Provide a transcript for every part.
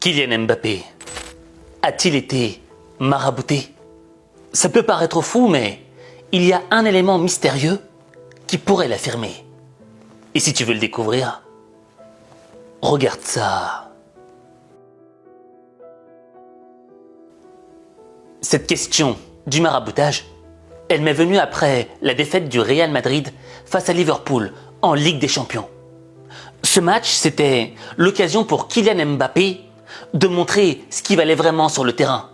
Kylian Mbappé a-t-il été marabouté? Ça peut paraître fou, mais il y a un élément mystérieux qui pourrait l'affirmer. Et si tu veux le découvrir, regarde ça. Cette question du maraboutage, elle m'est venue après la défaite du Real Madrid face à Liverpool en Ligue des Champions. Ce match, c'était l'occasion pour Kylian Mbappé de montrer ce qui valait vraiment sur le terrain.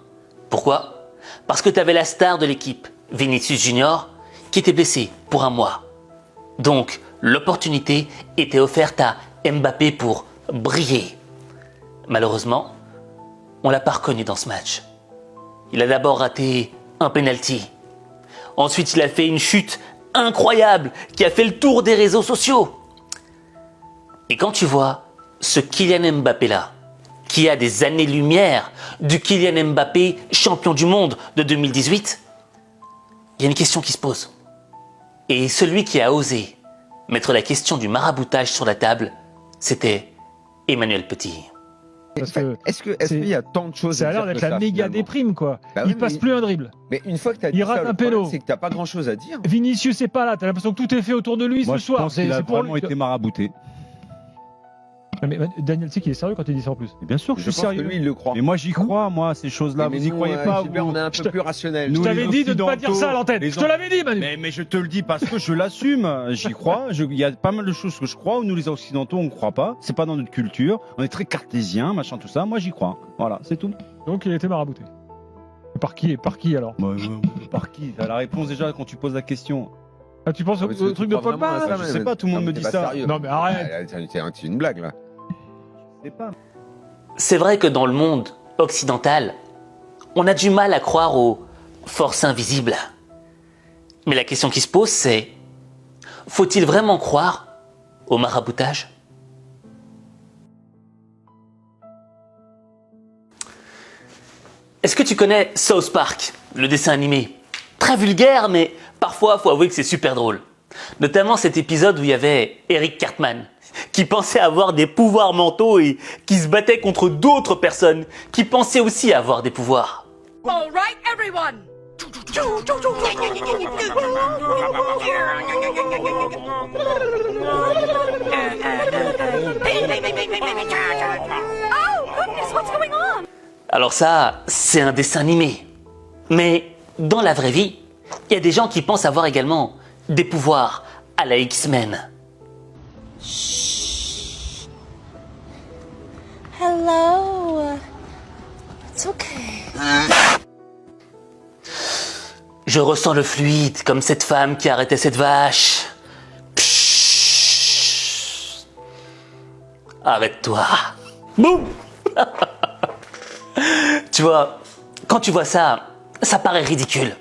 Pourquoi? Parce que tu avais la star de l'équipe, Vinicius Junior, qui était blessé pour un mois. Donc, l'opportunité était offerte à Mbappé pour briller. Malheureusement, on l'a pas reconnu dans ce match. Il a d'abord raté un penalty. Ensuite, il a fait une chute incroyable qui a fait le tour des réseaux sociaux. Et quand tu vois ce Kylian Mbappé-là, qui a des années-lumière du Kylian Mbappé champion du monde de 2018, il y a une question qui se pose. Et celui qui a osé mettre la question du maraboutage sur la table, c'était Emmanuel Petit. Est-ce qu'il y a tant de choses Ça à a l'air dire d'être que la ça, méga finalement déprime, quoi. Bah oui, Il passe mais- plus un dribble. Mais une fois que tu as dit Il rate ça, un le problème, péno. c'est que tu n'as pas grand-chose à dire. Vinicius, c'est pas là. T'as l'impression que tout est fait autour de lui Moi, ce je soir. pense qu'il a C'est pour vraiment lui. été marabouté. Non, mais Daniel, tu sais qu'il est sérieux quand il dit ça en plus. Et bien sûr que Je je suis pense que sérieux. lui, il le croit. Mais moi, j'y crois, moi, ces choses-là. Mais Vous y nous, croyez pas, Gilbert, vous on est un Je peu te- plus rationnel. Nous, Je t'avais les dit de ne pas dire ça à l'antenne. les Je te l'avais dit, Manu. Mais je te le dis parce que je l'assume. J'y crois. Il y a pas mal de choses que je crois où nous, les Occidentaux, on ne croit pas. C'est pas dans notre culture. On est très cartésien, machin, tout ça. Moi, j'y crois. Voilà, c'est tout. Donc il a été marabouté. Par qui alors? Par qui La réponse déjà quand tu poses la question. Ah, tu penses au Parce que tu truc de crois Pogba vraiment à là ça, je sais mais- pas, tout le monde Non, me mais dit t'es pas ça. sérieux. Non mais arrête. C'est une blague, là. Je sais pas. C'est vrai que dans le monde occidental, on a du mal à croire aux forces invisibles. Mais la question qui se pose, c'est: faut-il vraiment croire au maraboutage? Est-ce que tu connais South Park, le dessin animé? Très vulgaire, mais parfois, faut avouer que c'est super drôle. Notamment cet épisode où il y avait Eric Cartman, qui pensait avoir des pouvoirs mentaux et qui se battait contre d'autres personnes qui pensaient aussi avoir des pouvoirs. All right, everyone. Oh, goodness, what's going on? Alors ça, c'est un dessin animé. Mais dans la vraie vie, il y a des gens qui pensent avoir également des pouvoirs à la X-Men. Hello. It's okay. Je ressens le fluide comme cette femme qui arrêtait cette vache. Pshhh. Arrête-toi. Boum. Tu vois, quand tu vois ça, ça paraît ridicule.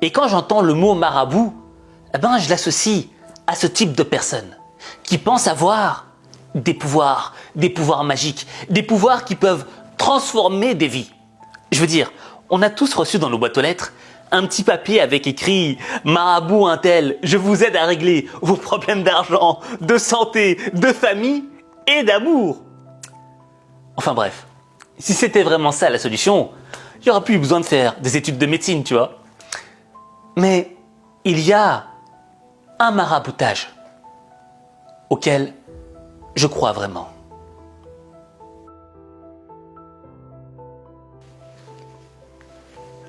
Et quand j'entends le mot marabout, eh ben, je l'associe à ce type de personnes qui pensent avoir des pouvoirs magiques, des pouvoirs qui peuvent transformer des vies. Je veux dire, on a tous reçu dans nos boîtes aux lettres un petit papier avec écrit « Marabout untel, je vous aide à régler vos problèmes d'argent, de santé, de famille et d'amour ». Enfin bref, si c'était vraiment ça la solution, il n'y aura plus besoin de faire des études de médecine, tu vois. Mais il y a un maraboutage auquel je crois vraiment.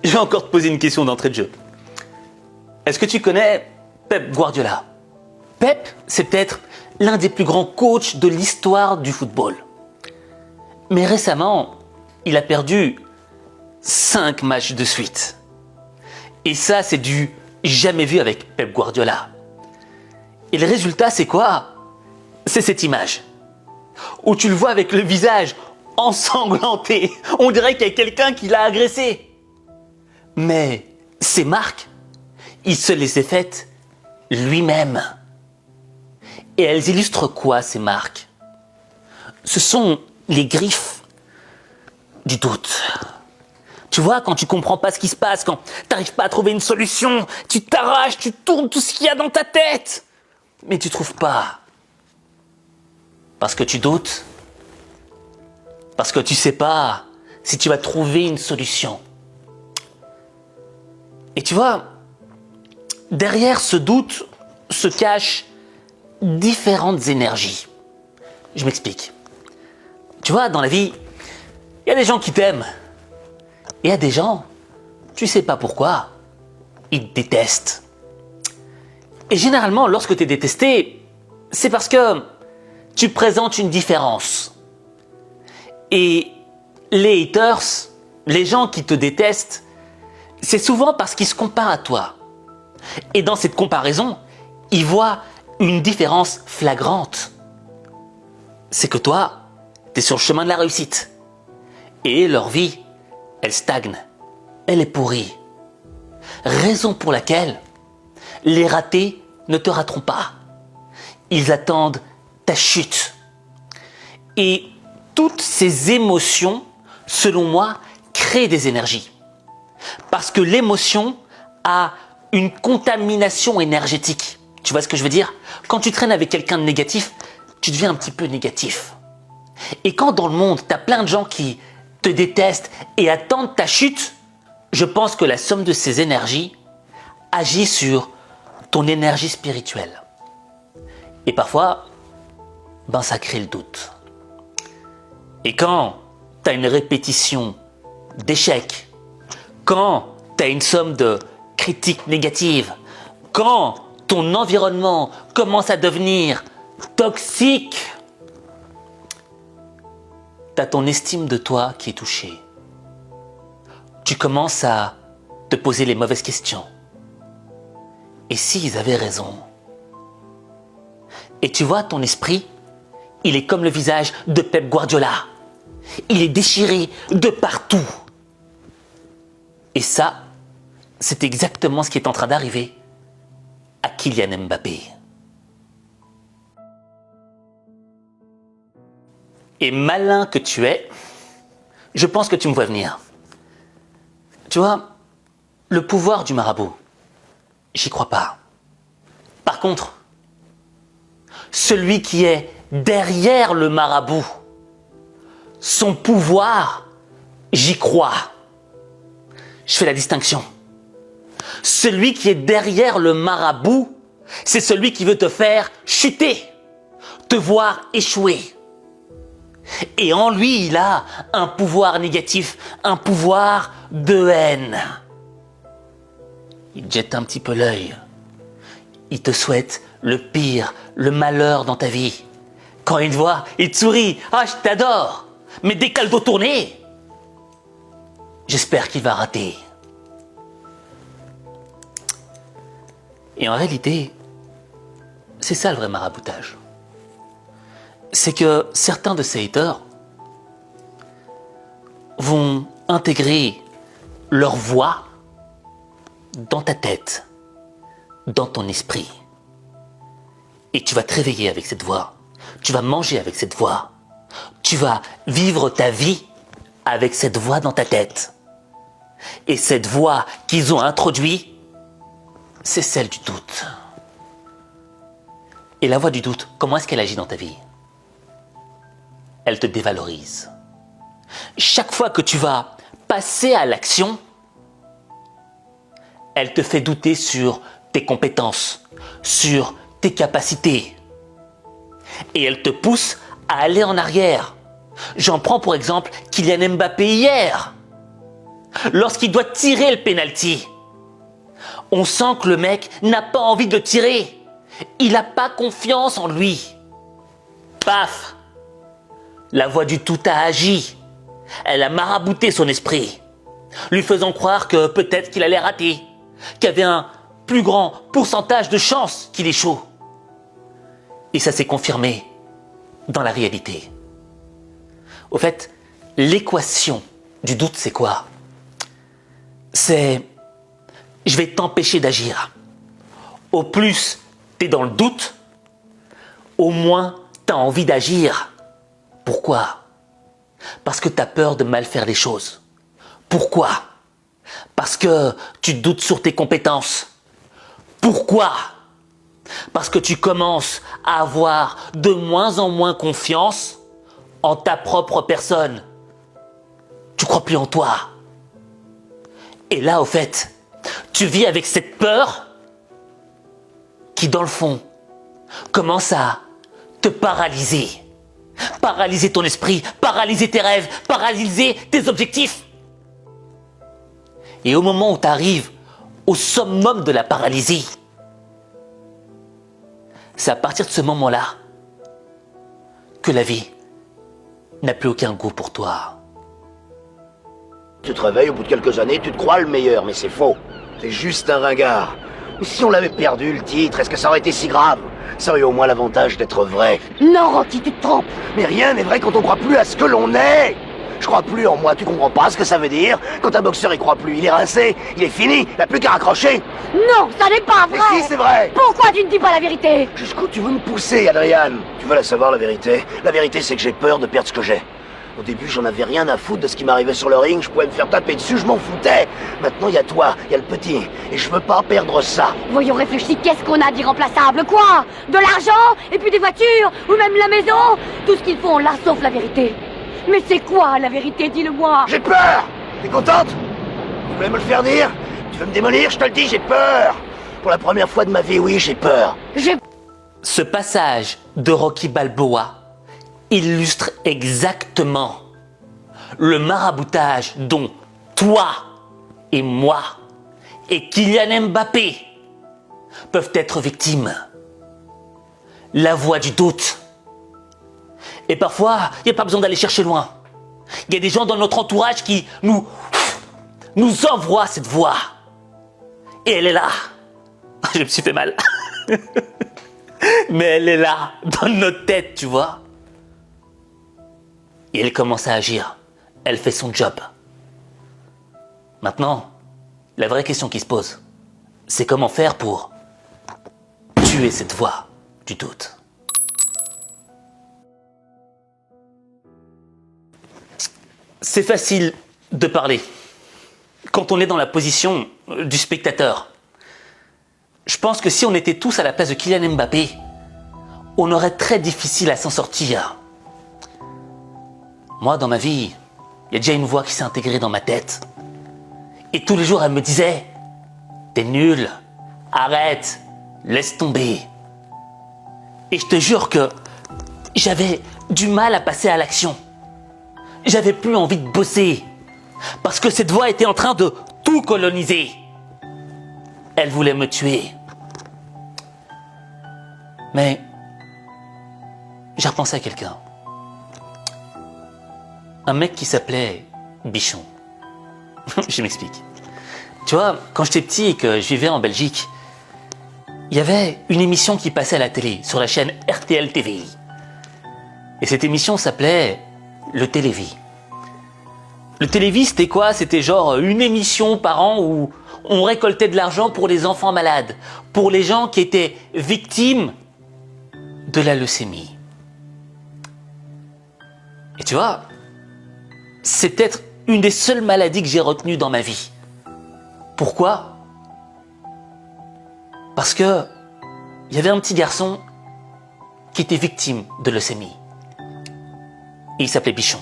Je vais encore te poser une question d'entrée de jeu. Est-ce que tu connais Pep Guardiola? Pep, c'est peut-être l'un des plus grands coachs de l'histoire du football. Mais récemment, il a perdu 5 matchs de suite. Et ça, c'est du jamais vu avec Pep Guardiola. Et le résultat, c'est quoi? C'est cette image, où tu le vois avec le visage ensanglanté. On dirait qu'il y a quelqu'un qui l'a agressé. Mais ces marques, il se les a faites lui-même. Et elles illustrent quoi, ces marques? Ce sont les griffes du doute. Tu vois, quand tu comprends pas ce qui se passe, quand t'arrives pas à trouver une solution, tu t'arraches, tu tournes tout ce qu'il y a dans ta tête. Mais tu trouves pas. Parce que tu doutes. parce que tu sais pas si tu vas trouver une solution. Et tu vois, derrière ce doute se cachent différentes énergies. Je m'explique. Tu vois, dans la vie, il y a des gens qui t'aiment. Et il y a des gens, tu sais pas pourquoi, ils te détestent. Et généralement, lorsque tu es détesté, c'est parce que tu présentes une différence. Et les haters, les gens qui te détestent, c'est souvent parce qu'ils se comparent à toi. Et dans cette comparaison, ils voient une différence flagrante. C'est que toi, tu es sur le chemin de la réussite. Et leur vie, elle stagne. Elle est pourrie. Raison pour laquelle les ratés ne te rateront pas. Ils attendent ta chute. Et toutes ces émotions, selon moi, créent des énergies. Parce que l'émotion a une contamination énergétique. Tu vois ce que je veux dire? Quand tu traînes avec quelqu'un de négatif, tu deviens un petit peu négatif. Et quand dans le monde, tu as plein de gens qui te détestent et attendent ta chute, je pense que la somme de ces énergies agit sur ton énergie spirituelle. Et parfois, ça crée le doute. Et quand tu as une répétition d'échecs, quand tu as une somme de critiques négatives, quand ton environnement commence à devenir toxique, tu as ton estime de toi qui est touchée. Tu commences à te poser les mauvaises questions. Et s'ils avaient raison? Et tu vois, ton esprit, il est comme le visage de Pep Guardiola. Il est déchiré de partout. Et ça, c'est exactement ce qui est en train d'arriver à Kylian Mbappé. Et malin que tu es, je pense que tu me vois venir. Tu vois, le pouvoir du marabout, j'y crois pas. Par contre, celui qui est derrière le marabout, son pouvoir, j'y crois. Je fais la distinction. Celui qui est derrière le marabout, c'est celui qui veut te faire chuter, te voir échouer. Et en lui, il a un pouvoir négatif, un pouvoir de haine. Il jette un petit peu l'œil. Il te souhaite le pire, le malheur dans ta vie. Quand il te voit, il te sourit. « Ah, je t'adore !» Mais dès qu'elle doit tourner, j'espère qu'il va rater. Et en réalité, c'est ça le vrai maraboutage. C'est que certains de ces haters vont intégrer leur voix dans ta tête, dans ton esprit. Et tu vas te réveiller avec cette voix. Tu vas manger avec cette voix. Tu vas vivre ta vie avec cette voix dans ta tête. Et cette voix qu'ils ont introduite, c'est celle du doute. Et la voix du doute, comment est-ce qu'elle agit dans ta vie? Elle te dévalorise. Chaque fois que tu vas passer à l'action, elle te fait douter sur tes compétences, sur tes capacités. Et elle te pousse à aller en arrière. J'en prends pour exemple Kylian Mbappé hier. Lorsqu'il doit tirer le penalty, on sent que le mec n'a pas envie de tirer. Il n'a pas confiance en lui. Paf! La voix du tout a agi. Elle a marabouté son esprit, lui faisant croire que peut-être qu'il allait rater, qu'il y avait un plus grand pourcentage de chances qu'il échoue. Et ça s'est confirmé dans la réalité. Au fait, l'équation du doute, c'est quoi? C'est « je vais t'empêcher d'agir ». Au plus t'es dans le doute, au moins t'as envie d'agir. Pourquoi? Parce que t'as peur de mal faire les choses. Pourquoi? Parce que tu doutes sur tes compétences. Pourquoi? Parce que tu commences à avoir de moins en moins confiance en ta propre personne. Tu crois plus en toi. Et là, au fait, tu vis avec cette peur qui, dans le fond, commence à te paralyser. Paralyser ton esprit, paralyser tes rêves, paralyser tes objectifs. Et au moment où tu arrives au summum de la paralysie, c'est à partir de ce moment-là que la vie n'a plus aucun goût pour toi. Tu te réveilles, au bout de quelques années, tu te crois le meilleur, mais c'est faux. T'es juste un ringard. Mais si on l'avait perdu, le titre, est-ce que ça aurait été si grave? Ça aurait eu au moins l'avantage d'être vrai. Non, Rocky, tu te trompes. Mais rien n'est vrai quand on croit plus à ce que l'on est. Je crois plus en moi, tu comprends pas ce que ça veut dire? Quand un boxeur y croit plus, il est rincé, il est fini, il n'a plus qu'à raccrocher. Non, ça n'est pas Mais vrai. si, c'est vrai. Pourquoi tu ne dis pas la vérité? Jusqu'où tu veux me pousser, Adrian? Tu veux la savoir, la vérité? La vérité, c'est que j'ai peur de perdre ce que j'ai. Au début, j'en avais rien à foutre de ce qui m'arrivait sur le ring, je pouvais me faire taper dessus, je m'en foutais. Maintenant, il y a toi, il y a le petit, et je veux pas perdre ça. Voyons réfléchir, qu'est-ce qu'on a d'irremplaçable? Quoi? De l'argent? Et puis des voitures? Ou même la maison? Tout ce qu'il faut, on l'a, sauf la vérité. Mais c'est quoi la vérité? Dis-le-moi. J'ai peur! T'es contente? Tu voulais me le faire dire? Tu veux me démolir? Je te le dis, j'ai peur! Pour la première fois de ma vie, oui, j'ai peur. Ce passage de Rocky Balboa illustre exactement le maraboutage dont toi et moi et Kylian Mbappé peuvent être victimes. La voix du doute. Et parfois, il n'y a pas besoin d'aller chercher loin. Il y a des gens dans notre entourage qui nous envoient cette voix. Et elle est là. Je me suis fait mal. Mais elle est là, dans notre tête, tu vois. Et elle commence à agir. Elle fait son job. Maintenant, la vraie question qui se pose, c'est comment faire pour tuer cette voix du doute. C'est facile de parler quand on est dans la position du spectateur. Je pense que si on était tous à la place de Kylian Mbappé, on aurait très difficile à s'en sortir. Moi, dans ma vie, il y a déjà une voix qui s'est intégrée dans ma tête. Et tous les jours, elle me disait « T'es nul, arrête, laisse tomber ». Et je te jure que j'avais du mal à passer à l'action. J'avais plus envie de bosser. Parce que cette voix était en train de tout coloniser. Elle voulait me tuer. Mais j'ai repensé à quelqu'un. Un mec qui s'appelait Bichon. Je m'explique. Tu vois, quand j'étais petit et que je vivais en Belgique, il y avait une émission qui passait à la télé, sur la chaîne RTL TV. Et cette émission s'appelait Le Télévis. Le Télévis, c'était quoi? C'était genre une émission par an où on récoltait de l'argent pour les enfants malades, pour les gens qui étaient victimes de la leucémie. Et tu vois, c'est peut-être une des seules maladies que j'ai retenues dans ma vie. Pourquoi? Parce que il y avait un petit garçon qui était victime de leucémie. Et il s'appelait Bichon.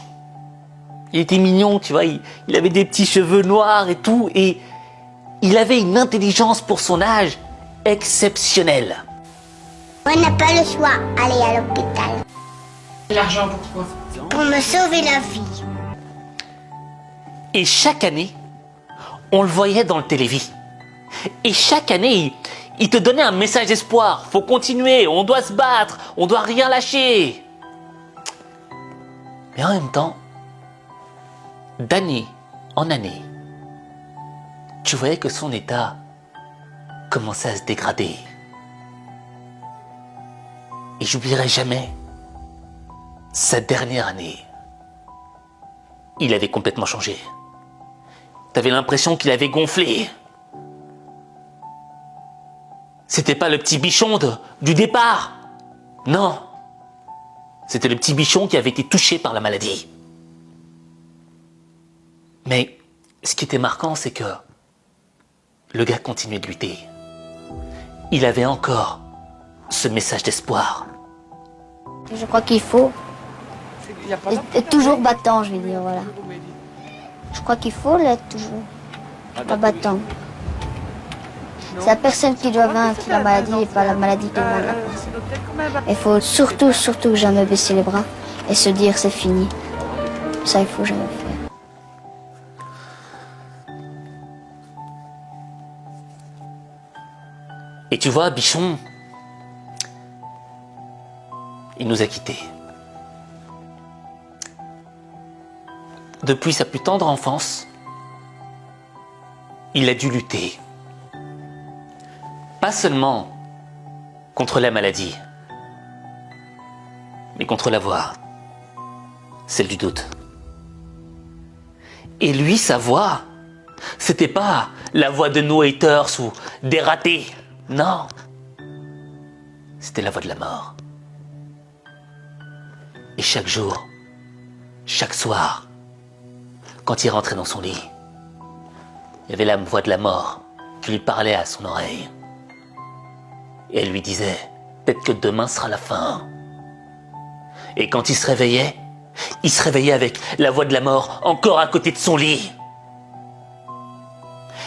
Il était mignon, tu vois, il avait des petits cheveux noirs et tout, et il avait une intelligence pour son âge exceptionnelle. On n'a pas le choix, aller à l'hôpital. L'argent pourquoi? Pour me sauver la vie. Et chaque année, on le voyait dans le télévis. Et chaque année, il te donnait un message d'espoir. Faut continuer, on doit se battre, on doit rien lâcher. Mais en même temps, d'année en année, tu voyais que son état commençait à se dégrader. Et j'oublierai jamais sa dernière année. Il avait complètement changé. T'avais l'impression qu'il avait gonflé. C'était pas le petit Bichon du départ. Non. C'était le petit Bichon qui avait été touché par la maladie. Mais ce qui était marquant, c'est que le gars continuait de lutter. Il avait encore ce message d'espoir. Je crois qu'il faut Et toujours battant, je vais dire, voilà. Je crois qu'il faut l'être toujours. Pas battant. C'est la personne qui doit vaincre la maladie et pas la maladie qui vainc la personne. Il faut surtout jamais baisser les bras et se dire c'est fini. Ça, il faut jamais faire. Et tu vois, Bichon, il nous a quittés. Depuis sa plus tendre enfance, il a dû lutter. Pas seulement contre la maladie, mais contre la voix, celle du doute. Et lui, sa voix, c'était pas la voix de nos haters ou des ratés. Non, c'était la voix de la mort. Et chaque jour, chaque soir, quand il rentrait dans son lit, il y avait la voix de la mort qui lui parlait à son oreille. Et elle lui disait, peut-être que demain sera la fin. Et quand il se réveillait avec la voix de la mort encore à côté de son lit.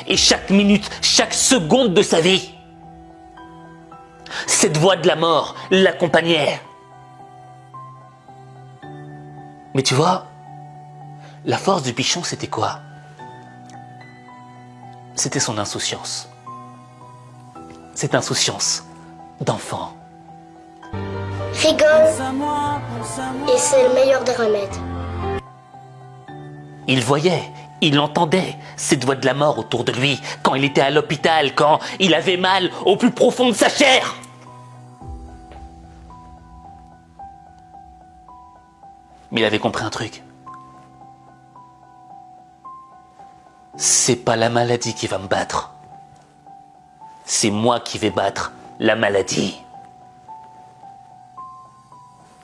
Et chaque minute, chaque seconde de sa vie, cette voix de la mort l'accompagnait. Mais tu vois, la force du Bichon, c'était quoi? C'était son insouciance. Cette insouciance d'enfant. Rigole, et c'est le meilleur des remèdes. Il voyait, il entendait cette voix de la mort autour de lui quand il était à l'hôpital, quand il avait mal au plus profond de sa chair. Mais il avait compris un truc. C'est pas la maladie qui va me battre. C'est moi qui vais battre la maladie.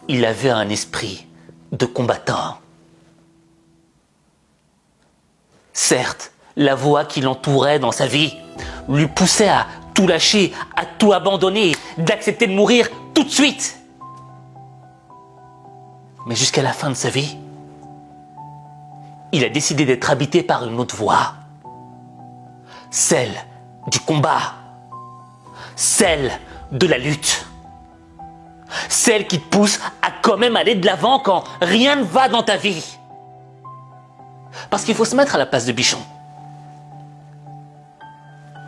Il avait un esprit de combattant. Certes, la voix qui l'entourait dans sa vie lui poussait à tout lâcher, à tout abandonner, d'accepter de mourir tout de suite. Mais jusqu'à la fin de sa vie, il a décidé d'être habité par une autre voix. Celle du combat. Celle de la lutte. Celle qui te pousse à quand même aller de l'avant quand rien ne va dans ta vie. Parce qu'il faut se mettre à la place de Bichon.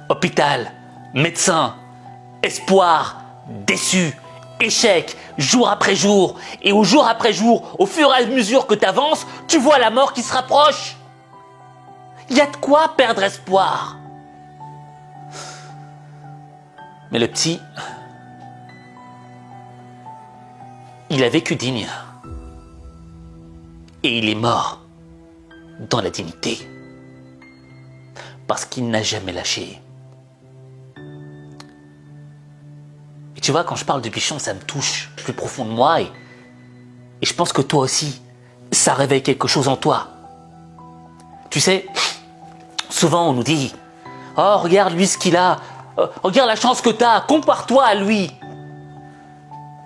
Hôpital, médecin, espoir, déçu, échec, jour après jour. Et au jour après jour, au fur et à mesure que tu avances, tu vois la mort qui se rapproche. Il y a de quoi perdre espoir. Mais le petit, il a vécu digne. Et il est mort dans la dignité. Parce qu'il n'a jamais lâché. Et tu vois, quand je parle de Bichon, ça me touche plus profond de moi. Et je pense que toi aussi, ça réveille quelque chose en toi. Tu sais, souvent on nous dit « Oh, regarde lui ce qu'il a. Regarde la chance que t'as. Compare-toi à lui. »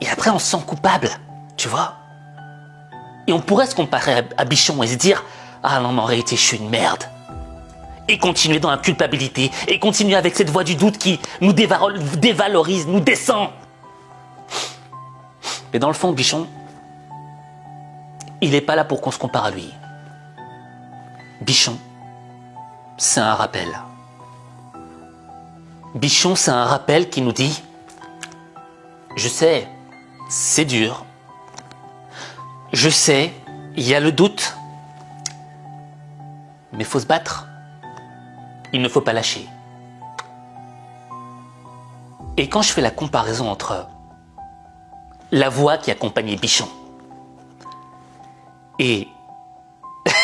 Et après, on se sent coupable, tu vois. Et on pourrait se comparer à Bichon et se dire « Ah non, mais en réalité, je suis une merde. » Et continuer dans la culpabilité. Et continuer avec cette voix du doute qui nous dévalorise, nous descend. Mais dans le fond, Bichon, il n'est pas là pour qu'on se compare à lui. Bichon, c'est un rappel. Bichon, c'est un rappel qui nous dit « Je sais, c'est dur. Je sais, il y a le doute. Mais il faut se battre. Il ne faut pas lâcher. » Et quand je fais la comparaison entre la voix qui accompagnait Bichon et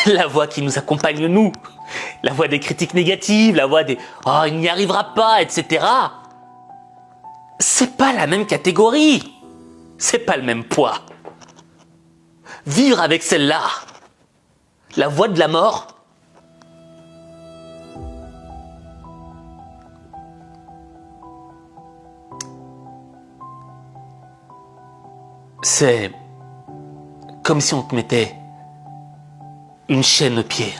la voix qui nous accompagne nous, la voix des critiques négatives, la voix des « Oh, il n'y arrivera pas, etc. » C'est pas la même catégorie. C'est pas le même poids. Vivre avec celle-là, la voix de la mort, c'est Comme si on te mettait une chaîne au pied,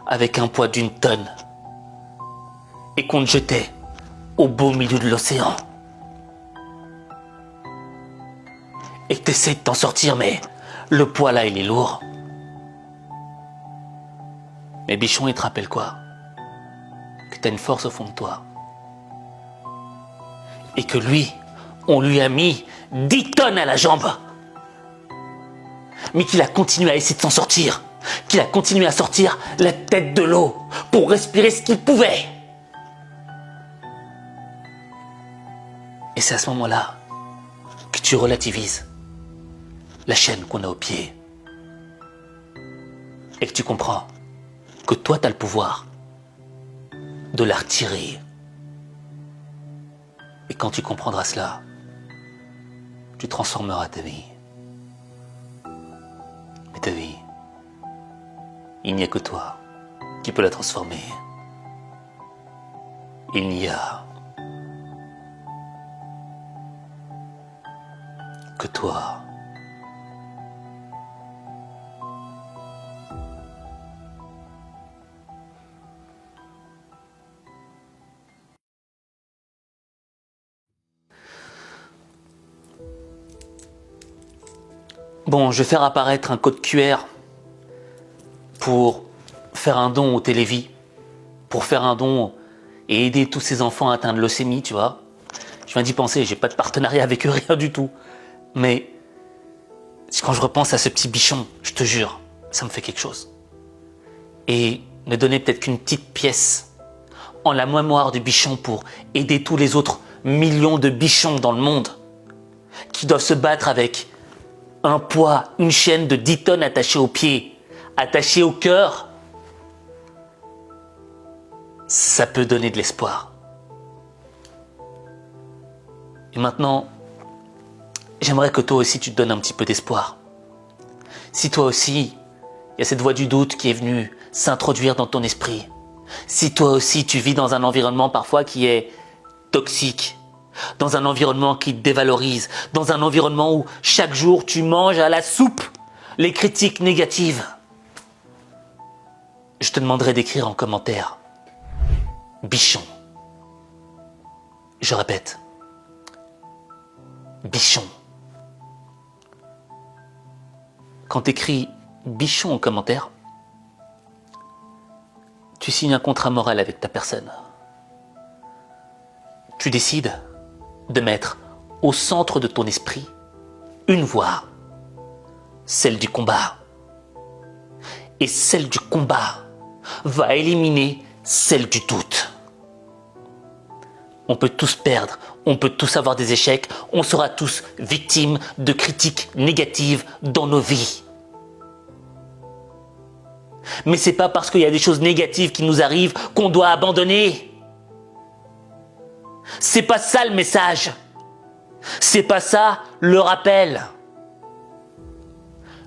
avec un poids d'1 tonne, et qu'on te jetait au beau milieu de l'océan. Et que t'essaies de t'en sortir, mais le poids là, il est lourd. Mais Bichon, il te rappelle quoi? Que t'as une force au fond de toi. Et que lui, on lui a mis 10 tonnes à la jambe. Mais qu'il a continué à essayer de s'en sortir. Qu'il a continué à sortir la tête de l'eau pour respirer ce qu'il pouvait. Et c'est à ce moment-là que tu relativises la chaîne qu'on a au pied. Et que tu comprends que toi, tu as le pouvoir de la retirer. Et quand tu comprendras cela, tu transformeras ta vie. Mais ta vie, il n'y a que toi qui peux la transformer. Il n'y a que toi. Bon, je vais faire apparaître un code QR pour faire un don au Télévis, pour faire un don et aider tous ces enfants atteints de leucémie, tu vois. Je viens d'y penser, j'ai pas de partenariat avec eux, rien du tout. Mais quand je repense à ce petit Bichon, je te jure, ça me fait quelque chose. Et ne donner peut-être qu'une petite pièce en la mémoire du Bichon pour aider tous les autres millions de Bichons dans le monde qui doivent se battre avec un poids, une chaîne de 10 tonnes attachée aux pieds, attachée au cœur, ça peut donner de l'espoir. Et maintenant, j'aimerais que toi aussi tu te donnes un petit peu d'espoir. Si toi aussi, il y a cette voix du doute qui est venue s'introduire dans ton esprit, si toi aussi tu vis dans un environnement parfois qui est toxique, dans un environnement qui te dévalorise, dans un environnement où chaque jour tu manges à la soupe les critiques négatives, je te demanderai d'écrire en commentaire Bichon. Je répète, Bichon. Quand tu écris Bichon en commentaire, tu signes un contrat moral avec ta personne. Tu décides de mettre au centre de ton esprit une voix, celle du combat. Et celle du combat va éliminer celle du doute. On peut tous perdre, on peut tous avoir des échecs, on sera tous victimes de critiques négatives dans nos vies. Mais c'est pas parce qu'il y a des choses négatives qui nous arrivent qu'on doit abandonner. C'est pas ça le message. C'est pas ça le rappel.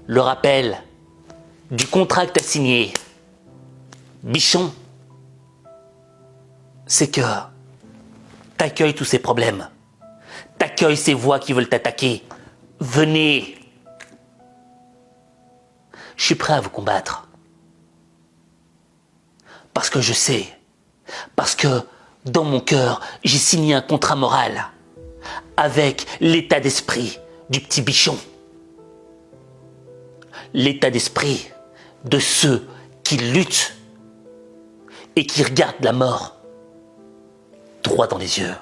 Le rappel du contrat que t'as signé, Bichon, c'est que t'accueilles tous ces problèmes. T'accueilles ces voix qui veulent t'attaquer. Venez. Je suis prêt à vous combattre. Parce que je sais. Parce que dans mon cœur, j'ai signé un contrat moral avec l'état d'esprit du petit Bichon. L'état d'esprit de ceux qui luttent et qui regardent la mort droit dans les yeux.